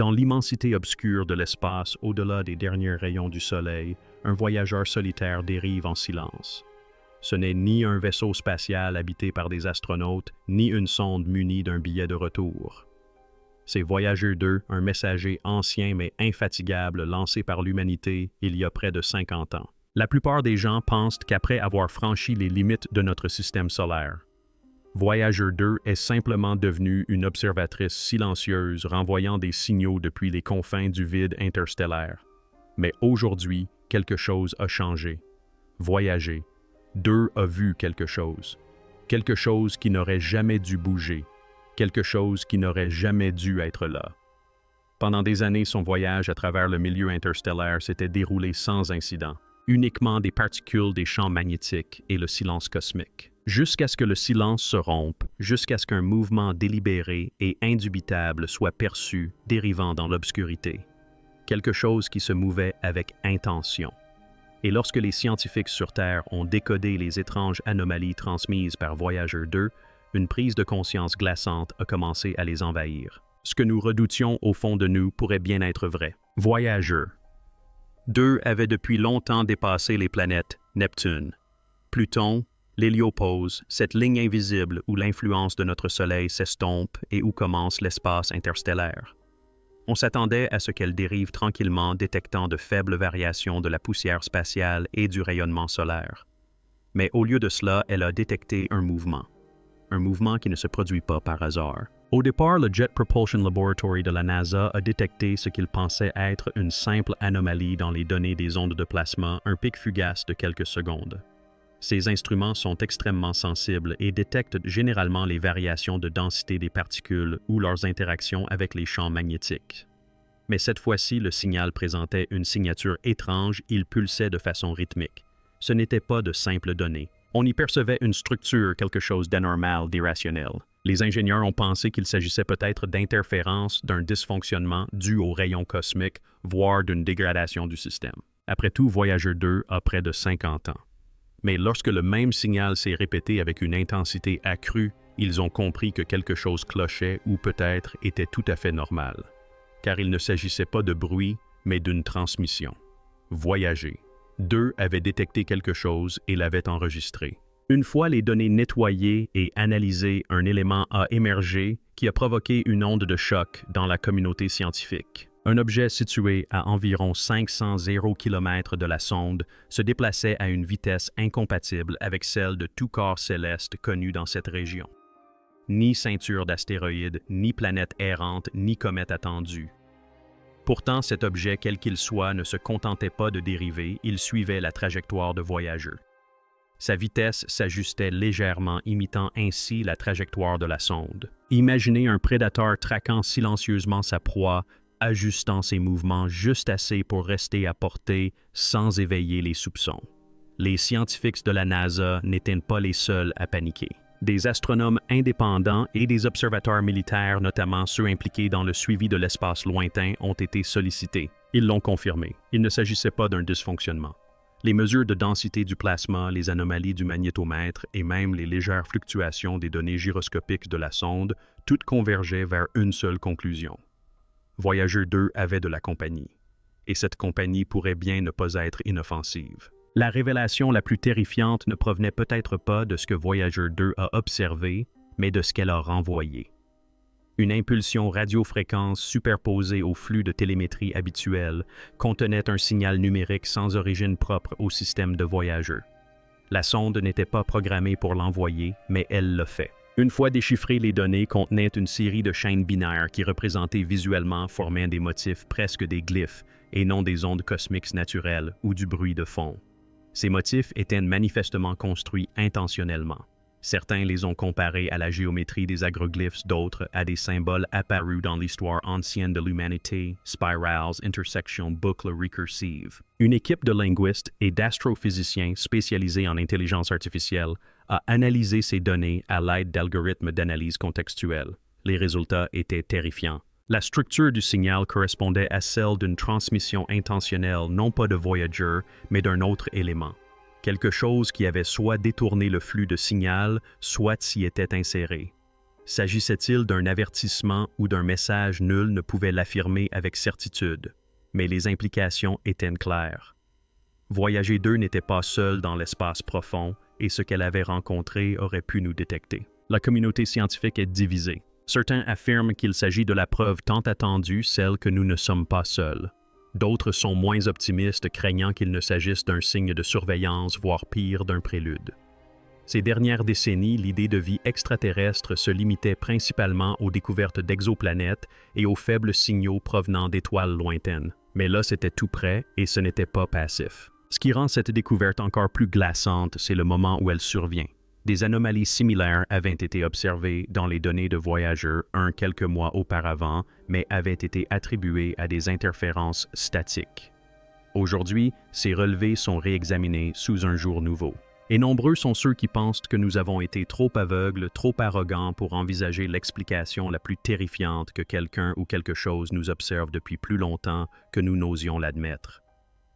Dans l'immensité obscure de l'espace, au-delà des derniers rayons du Soleil, un voyageur solitaire dérive en silence. Ce n'est ni un vaisseau spatial habité par des astronautes, ni une sonde munie d'un billet de retour. C'est Voyager 2, un messager ancien mais infatigable lancé par l'humanité il y a près de 50 ans. La plupart des gens pensent qu'après avoir franchi les limites de notre système solaire, Voyager 2 est simplement devenue une observatrice silencieuse renvoyant des signaux depuis les confins du vide interstellaire. Mais aujourd'hui, quelque chose a changé. Voyager 2 a vu quelque chose qui n'aurait jamais dû bouger, quelque chose qui n'aurait jamais dû être là. Pendant des années, son voyage à travers le milieu interstellaire s'était déroulé sans incident, uniquement des particules des champs magnétiques et le silence cosmique. Jusqu'à ce que le silence se rompe, jusqu'à ce qu'un mouvement délibéré et indubitable soit perçu dérivant dans l'obscurité. Quelque chose qui se mouvait avec intention. Et lorsque les scientifiques sur Terre ont décodé les étranges anomalies transmises par Voyager 2, une prise de conscience glaçante a commencé à les envahir. Ce que nous redoutions au fond de nous pourrait bien être vrai. Voyager 2 avait depuis longtemps dépassé les planètes Neptune, Pluton, l'héliopause, cette ligne invisible où l'influence de notre Soleil s'estompe et où commence l'espace interstellaire. On s'attendait à ce qu'elle dérive tranquillement, détectant de faibles variations de la poussière spatiale et du rayonnement solaire. Mais au lieu de cela, elle a détecté un mouvement qui ne se produit pas par hasard. Au départ, le Jet Propulsion Laboratory de la NASA a détecté ce qu'il pensait être une simple anomalie dans les données des ondes de plasma, un pic fugace de quelques secondes. Ces instruments sont extrêmement sensibles et détectent généralement les variations de densité des particules ou leurs interactions avec les champs magnétiques. Mais cette fois-ci, le signal présentait une signature étrange, il pulsait de façon rythmique. Ce n'était pas de simples données. On y percevait une structure, quelque chose d'anormal, d'irrationnel. Les ingénieurs ont pensé qu'il s'agissait peut-être d'interférences, d'un dysfonctionnement dû aux rayons cosmiques, voire d'une dégradation du système. Après tout, Voyager 2 a près de 50 ans. Mais lorsque le même signal s'est répété avec une intensité accrue, ils ont compris que quelque chose clochait ou peut-être était tout à fait normal. Car il ne s'agissait pas de bruit, mais d'une transmission. Voyager 2 avait détecté quelque chose et l'avait enregistré. Une fois les données nettoyées et analysées, un élément a émergé qui a provoqué une onde de choc dans la communauté scientifique. Un objet situé à environ 500 km de la sonde se déplaçait à une vitesse incompatible avec celle de tout corps céleste connu dans cette région. Ni ceinture d'astéroïdes, ni planète errante, ni comète attendue. Pourtant, cet objet, quel qu'il soit, ne se contentait pas de dériver, il suivait la trajectoire de Voyager. Sa vitesse s'ajustait légèrement, imitant ainsi la trajectoire de la sonde. Imaginez un prédateur traquant silencieusement sa proie, ajustant ses mouvements juste assez pour rester à portée sans éveiller les soupçons. Les scientifiques de la NASA n'étaient pas les seuls à paniquer. Des astronomes indépendants et des observateurs militaires, notamment ceux impliqués dans le suivi de l'espace lointain, ont été sollicités. Ils l'ont confirmé. Il ne s'agissait pas d'un dysfonctionnement. Les mesures de densité du plasma, les anomalies du magnétomètre et même les légères fluctuations des données gyroscopiques de la sonde, toutes convergeaient vers une seule conclusion. Voyager 2 avait de la compagnie, et cette compagnie pourrait bien ne pas être inoffensive. La révélation la plus terrifiante ne provenait peut-être pas de ce que Voyager 2 a observé, mais de ce qu'elle a renvoyé. Une impulsion radiofréquence superposée au flux de télémétrie habituel contenait un signal numérique sans origine propre au système de Voyager. La sonde n'était pas programmée pour l'envoyer, mais elle l'a fait. Une fois déchiffrées, les données contenaient une série de chaînes binaires qui représentaient visuellement formaient des motifs presque des glyphes et non des ondes cosmiques naturelles ou du bruit de fond. Ces motifs étaient manifestement construits intentionnellement. Certains les ont comparés à la géométrie des agroglyphes, d'autres à des symboles apparus dans l'histoire ancienne de l'humanité, spirales, intersections, boucles récursives. Une équipe de linguistes et d'astrophysiciens spécialisés en intelligence artificielle a analysé ces données à l'aide d'algorithmes d'analyse contextuelle. Les résultats étaient terrifiants. La structure du signal correspondait à celle d'une transmission intentionnelle non pas de Voyager, mais d'un autre élément. Quelque chose qui avait soit détourné le flux de signal, soit s'y était inséré. S'agissait-il d'un avertissement ou d'un message? Nul ne pouvait l'affirmer avec certitude, mais les implications étaient claires. Voyager 2 n'était pas seul dans l'espace profond et ce qu'elle avait rencontré aurait pu nous détecter. La communauté scientifique est divisée. Certains affirment qu'il s'agit de la preuve tant attendue, celle que nous ne sommes pas seuls. D'autres sont moins optimistes, craignant qu'il ne s'agisse d'un signe de surveillance, voire pire, d'un prélude. Ces dernières décennies, l'idée de vie extraterrestre se limitait principalement aux découvertes d'exoplanètes et aux faibles signaux provenant d'étoiles lointaines. Mais là, c'était tout près et ce n'était pas passif. Ce qui rend cette découverte encore plus glaçante, c'est le moment où elle survient. Des anomalies similaires avaient été observées dans les données de Voyager 1 quelques mois auparavant, mais avaient été attribuées à des interférences statiques. Aujourd'hui, ces relevés sont réexaminés sous un jour nouveau. Et nombreux sont ceux qui pensent que nous avons été trop aveugles, trop arrogants pour envisager l'explication la plus terrifiante que quelqu'un ou quelque chose nous observe depuis plus longtemps que nous n'osions l'admettre.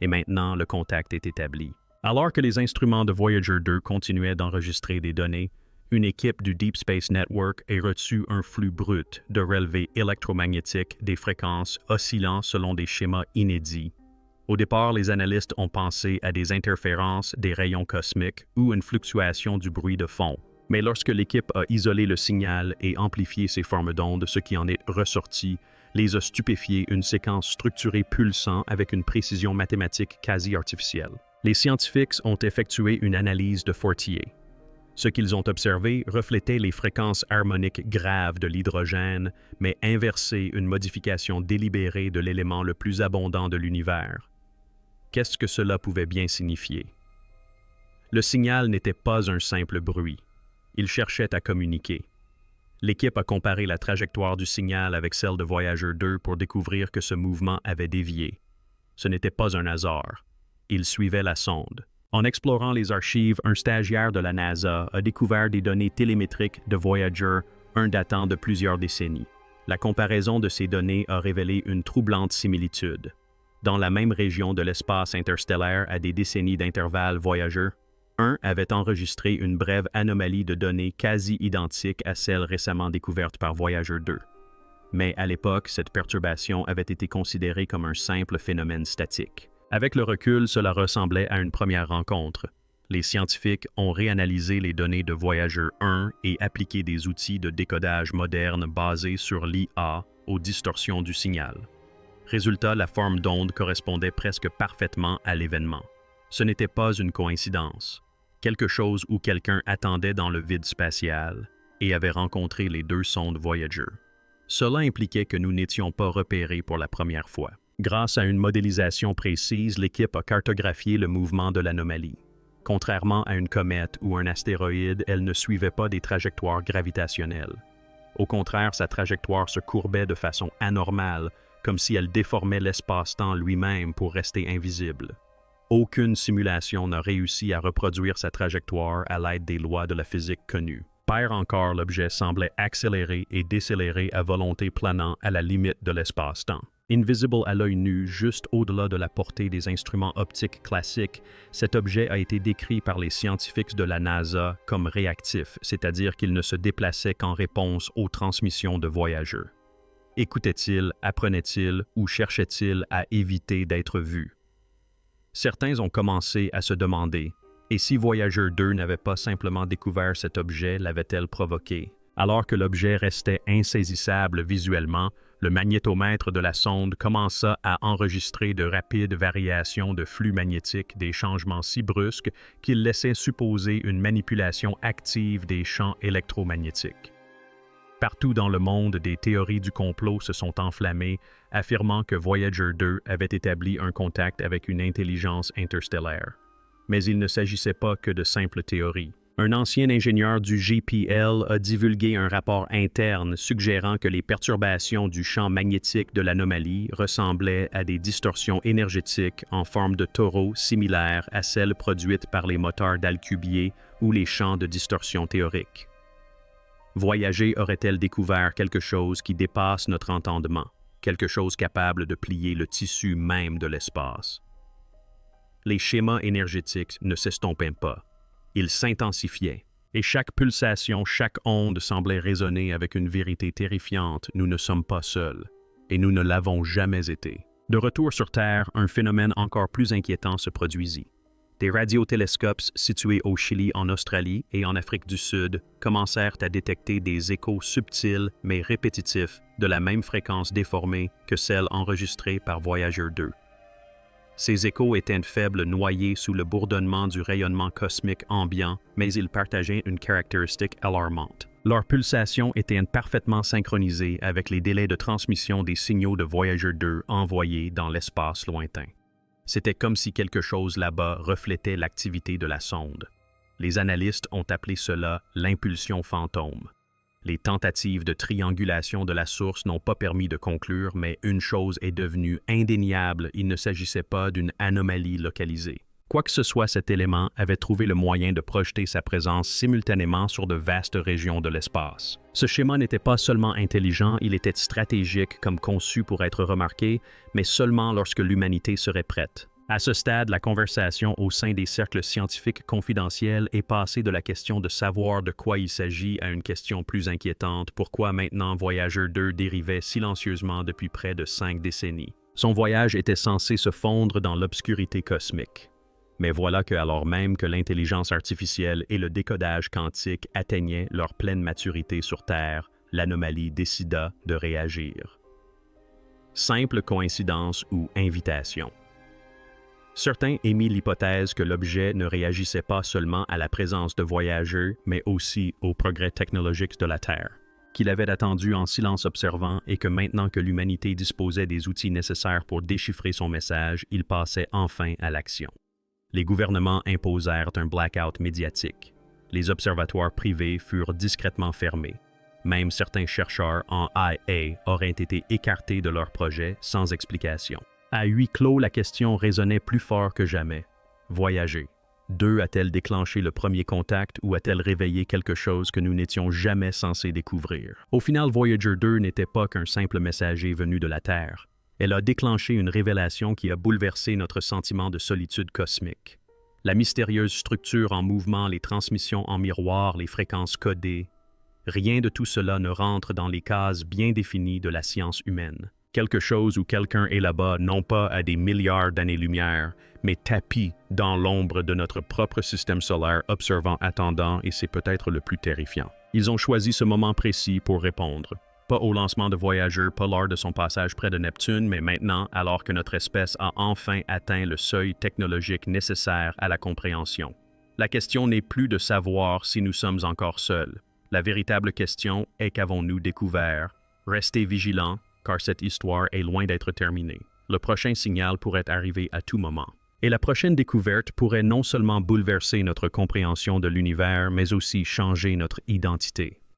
Et maintenant, le contact est établi. Alors que les instruments de Voyager 2 continuaient d'enregistrer des données, une équipe du Deep Space Network a reçu un flux brut de relevés électromagnétiques des fréquences oscillant selon des schémas inédits. Au départ, les analystes ont pensé à des interférences des rayons cosmiques ou une fluctuation du bruit de fond. Mais lorsque l'équipe a isolé le signal et amplifié ces formes d'ondes, ce qui en est ressorti les a stupéfiés, une séquence structurée pulsant avec une précision mathématique quasi artificielle. Les scientifiques ont effectué une analyse de Fortier. Ce qu'ils ont observé reflétait les fréquences harmoniques graves de l'hydrogène, mais inversait une modification délibérée de l'élément le plus abondant de l'univers. Qu'est-ce que cela pouvait bien signifier? Le signal n'était pas un simple bruit. Il cherchait à communiquer. L'équipe a comparé la trajectoire du signal avec celle de Voyager 2 pour découvrir que ce mouvement avait dévié. Ce n'était pas un hasard. Il suivait la sonde. En explorant les archives, un stagiaire de la NASA a découvert des données télémétriques de Voyager 1 datant de plusieurs décennies. La comparaison de ces données a révélé une troublante similitude. Dans la même région de l'espace interstellaire à des décennies d'intervalle, Voyager 1 avait enregistré une brève anomalie de données quasi identique à celle récemment découverte par Voyager 2. Mais à l'époque, cette perturbation avait été considérée comme un simple phénomène statique. Avec le recul, cela ressemblait à une première rencontre. Les scientifiques ont réanalysé les données de Voyager 1 et appliqué des outils de décodage modernes basés sur l'IA aux distorsions du signal. Résultat, la forme d'onde correspondait presque parfaitement à l'événement. Ce n'était pas une coïncidence. Quelque chose ou quelqu'un attendait dans le vide spatial et avait rencontré les deux sondes Voyager. Cela impliquait que nous n'étions pas repérés pour la première fois. Grâce à une modélisation précise, l'équipe a cartographié le mouvement de l'anomalie. Contrairement à une comète ou un astéroïde, elle ne suivait pas des trajectoires gravitationnelles. Au contraire, sa trajectoire se courbait de façon anormale, comme si elle déformait l'espace-temps lui-même pour rester invisible. Aucune simulation n'a réussi à reproduire sa trajectoire à l'aide des lois de la physique connues. Pire encore, l'objet semblait accélérer et décélérer à volonté planant à la limite de l'espace-temps. Invisible à l'œil nu, juste au-delà de la portée des instruments optiques classiques, cet objet a été décrit par les scientifiques de la NASA comme réactif, c'est-à-dire qu'il ne se déplaçait qu'en réponse aux transmissions de Voyager. Écoutait-il, apprenait-il ou cherchait-il à éviter d'être vu? Certains ont commencé à se demander, et si Voyager 2 n'avait pas simplement découvert cet objet, l'avait-elle provoqué? Alors que l'objet restait insaisissable visuellement, le magnétomètre de la sonde commença à enregistrer de rapides variations de flux magnétiques, des changements si brusques qu'ils laissaient supposer une manipulation active des champs électromagnétiques. Partout dans le monde, des théories du complot se sont enflammées, affirmant que Voyager 2 avait établi un contact avec une intelligence interstellaire. Mais il ne s'agissait pas que de simples théories. Un ancien ingénieur du JPL a divulgué un rapport interne suggérant que les perturbations du champ magnétique de l'anomalie ressemblaient à des distorsions énergétiques en forme de taureau similaires à celles produites par les moteurs d'Alcubierre ou les champs de distorsion théorique. Voyager aurait-elle découvert quelque chose qui dépasse notre entendement, quelque chose capable de plier le tissu même de l'espace? Les schémas énergétiques ne s'estompaient pas. Ils s'intensifiaient. Et chaque pulsation, chaque onde semblait résonner avec une vérité terrifiante. Nous ne sommes pas seuls. Et nous ne l'avons jamais été. De retour sur Terre, un phénomène encore plus inquiétant se produisit. Des radiotélescopes situés au Chili, en Australie et en Afrique du Sud commencèrent à détecter des échos subtils mais répétitifs de la même fréquence déformée que celle enregistrée par Voyager 2. Ces échos étaient faibles, noyés sous le bourdonnement du rayonnement cosmique ambiant, mais ils partageaient une caractéristique alarmante. Leurs pulsations étaient parfaitement synchronisées avec les délais de transmission des signaux de Voyager 2 envoyés dans l'espace lointain. C'était comme si quelque chose là-bas reflétait l'activité de la sonde. Les analystes ont appelé cela l'impulsion fantôme. Les tentatives de triangulation de la source n'ont pas permis de conclure, mais une chose est devenue indéniable, il ne s'agissait pas d'une anomalie localisée. Quoi que ce soit, cet élément avait trouvé le moyen de projeter sa présence simultanément sur de vastes régions de l'espace. Ce schéma n'était pas seulement intelligent, il était stratégique comme conçu pour être remarqué, mais seulement lorsque l'humanité serait prête. À ce stade, la conversation au sein des cercles scientifiques confidentiels est passée de la question de savoir de quoi il s'agit à une question plus inquiétante: pourquoi maintenant Voyager 2 dérivait silencieusement depuis près de 5 décennies. Son voyage était censé se fondre dans l'obscurité cosmique. Mais voilà que, alors même que l'intelligence artificielle et le décodage quantique atteignaient leur pleine maturité sur Terre, l'anomalie décida de réagir. Simple coïncidence ou invitation. Certains émirent l'hypothèse que l'objet ne réagissait pas seulement à la présence de voyageurs, mais aussi au progrès technologique de la Terre, qu'il avait attendu en silence observant et que maintenant que l'humanité disposait des outils nécessaires pour déchiffrer son message, il passait enfin à l'action. Les gouvernements imposèrent un blackout médiatique. Les observatoires privés furent discrètement fermés. Même certains chercheurs en IA auraient été écartés de leurs projets sans explication. À huis clos, la question résonnait plus fort que jamais. Voyager. 2 a-t-elle déclenché le premier contact ou a-t-elle réveillé quelque chose que nous n'étions jamais censés découvrir? Au final, Voyager 2 n'était pas qu'un simple messager venu de la Terre. Elle a déclenché une révélation qui a bouleversé notre sentiment de solitude cosmique. La mystérieuse structure en mouvement, les transmissions en miroir, les fréquences codées, rien de tout cela ne rentre dans les cases bien définies de la science humaine. Quelque chose ou quelqu'un est là-bas, non pas à des milliards d'années-lumière, mais tapi dans l'ombre de notre propre système solaire, observant, attendant, et c'est peut-être le plus terrifiant. Ils ont choisi ce moment précis pour répondre. Pas au lancement de Voyager, pas lors de son passage près de Neptune, mais maintenant, alors que notre espèce a enfin atteint le seuil technologique nécessaire à la compréhension. La question n'est plus de savoir si nous sommes encore seuls. La véritable question est qu'avons-nous découvert? Restez vigilants, car cette histoire est loin d'être terminée. Le prochain signal pourrait arriver à tout moment. Et la prochaine découverte pourrait non seulement bouleverser notre compréhension de l'univers, mais aussi changer notre identité.